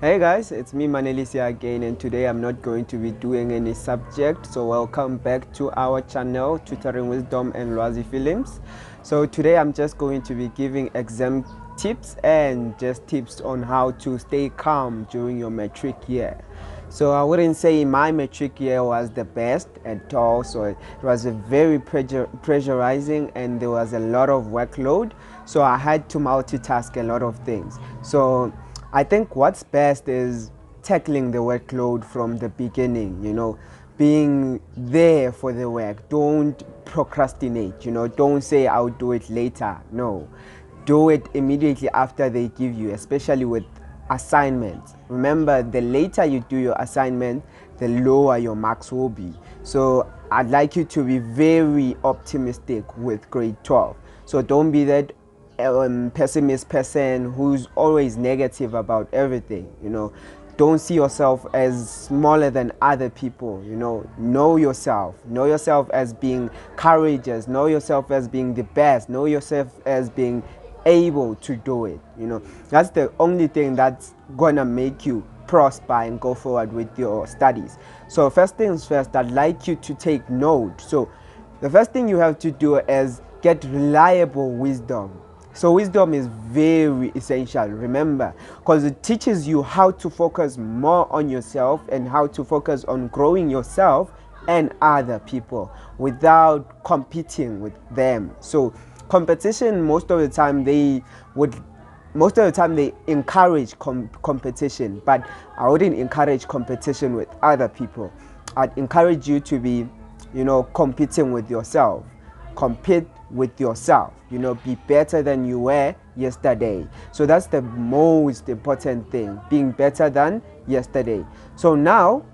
Hey guys, it's me Manelisia again, and today I'm not going to be doing any subject. So welcome back to our channel, Tutoring Wisdom and Lwazi Films. So today I'm just going to be giving exam tips and just tips on how to stay calm during your matric year. So I wouldn't say my matric year was the best at all. So it was a very pressurizing, and there was a lot of workload. So I had to multitask a lot of things. So I think what's best is tackling the workload from the beginning, being there for the work. Don't procrastinate, don't say I'll do it later. No, do it immediately after they give you, especially with assignments. Remember, the later you do your assignment, the lower your marks will be. So I'd like you to be very optimistic with grade 12. So don't be that pessimist person who's always negative about everything. Don't see yourself as smaller than other people. Know yourself as being courageous, know yourself as being the best, know yourself as being able to do it. That's the only thing that's gonna make you prosper and go forward with your studies. So first things first, I'd like you to take note. So the first thing you have to do is get reliable wisdom. So wisdom is very essential, remember, because it teaches you how to focus more on yourself and how to focus on growing yourself and other people without competing with them. So competition, most of the time they encourage competition, but I wouldn't encourage competition with other people. I'd encourage you to be competing with yourself. Compete with yourself, be better than you were yesterday. So that's the most important thing, being better than yesterday. So now,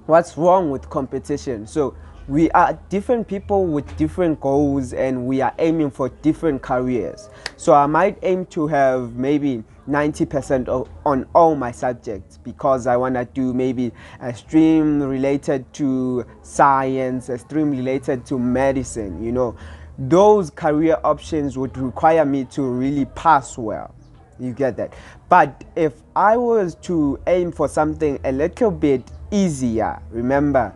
what's wrong with competition? So we are different people with different goals, and we are aiming for different careers. So I might aim to have maybe 90% on all my subjects because I want to do maybe a stream related to science, a stream related to medicine. Those career options would require me to really pass well. You get that? But if I was to aim for something a little bit easier, remember,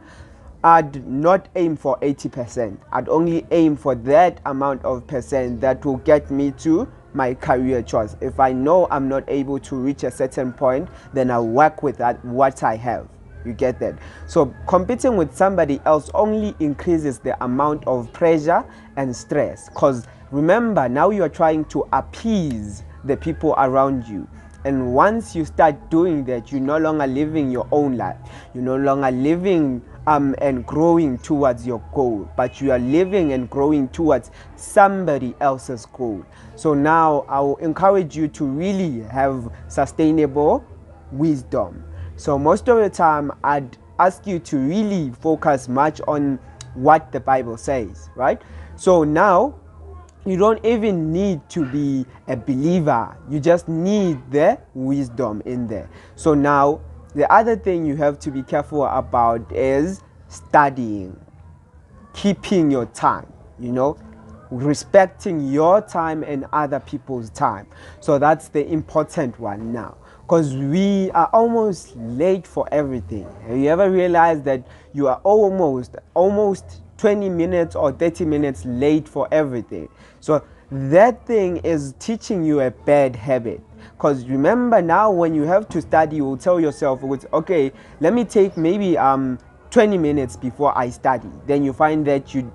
I'd not aim for 80%. I'd only aim for that amount of percent that will get me to my career choice. If I know I'm not able to reach a certain point, then I'll work with that what I have. You get that? So competing with somebody else only increases the amount of pressure and stress, because remember, now you are trying to appease the people around you. And once you start doing that, you're no longer living your own life. You're no longer living and growing towards your goal, but you are living and growing towards somebody else's goal. So now I will encourage you to really have sustainable wisdom. So most of the time, I'd ask you to really focus much on what the Bible says, right? So now, you don't even need to be a believer. You just need the wisdom in there. So now, the other thing you have to be careful about is studying, keeping your time, respecting your time and other people's time. So that's the important one now, because we are almost late for everything. Have you ever realized that you are almost 20 minutes or 30 minutes late for everything? So that thing is teaching you a bad habit. Because remember, now when you have to study, you will tell yourself, okay, let me take maybe 20 minutes before I study. Then you find that you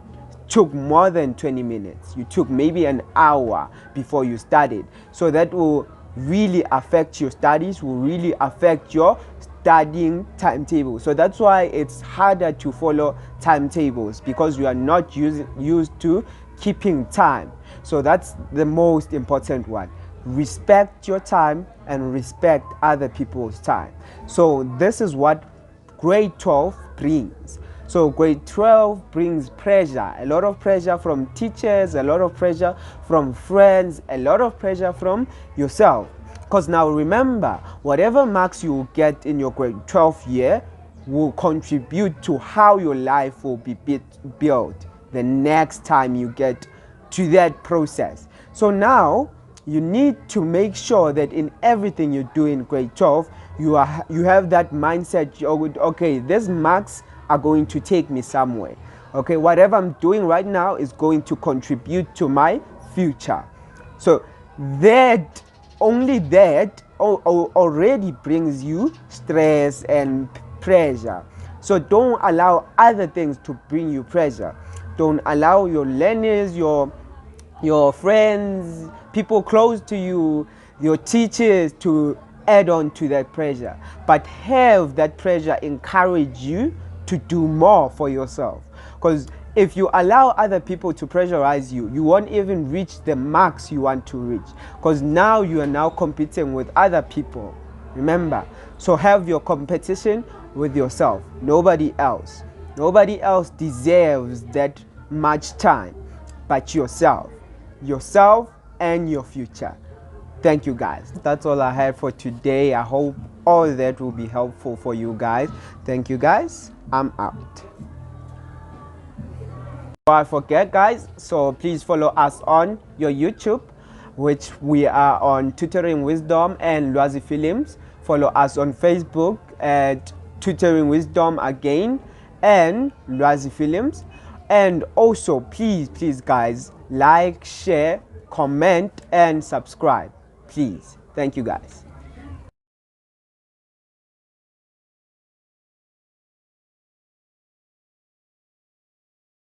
took more than 20 minutes. You took maybe an hour before you studied. So that will really affect your studies, will really affect your studying timetable. So that's why it's harder to follow timetables, because you are not used to keeping time. So that's the most important one. Respect your time and respect other people's time. So this is what grade 12 brings. So grade 12 brings pressure, a lot of pressure from teachers, a lot of pressure from friends, a lot of pressure from yourself. Because now remember, whatever marks you get in your grade 12 year will contribute to how your life will be built the next time you get to that process. So now, you need to make sure that in everything you do in grade 12, you have that mindset, okay, these marks are going to take me somewhere. Okay, whatever I'm doing right now is going to contribute to my future. So that, only that already brings you stress and pressure. So don't allow other things to bring you pressure. Don't allow your learners, your friends, people close to you, your teachers to add on to that pressure. But have that pressure encourage you to do more for yourself. Because if you allow other people to pressurize you, you won't even reach the marks you want to reach. Because now you are now competing with other people. Remember, so have your competition with yourself. Nobody else. Nobody else deserves that much time but yourself. Yourself and your future. Thank you guys. That's all I had for today. I hope all that will be helpful for you guys. Thank you guys. I'm out. Before I forget guys, so please follow us on your YouTube, which we are on Tutoring Wisdom and Lwazi Films. Follow us on Facebook at Tutoring Wisdom again and Lwazi Films. And also please guys, like, share, comment and subscribe, please. Thank you guys.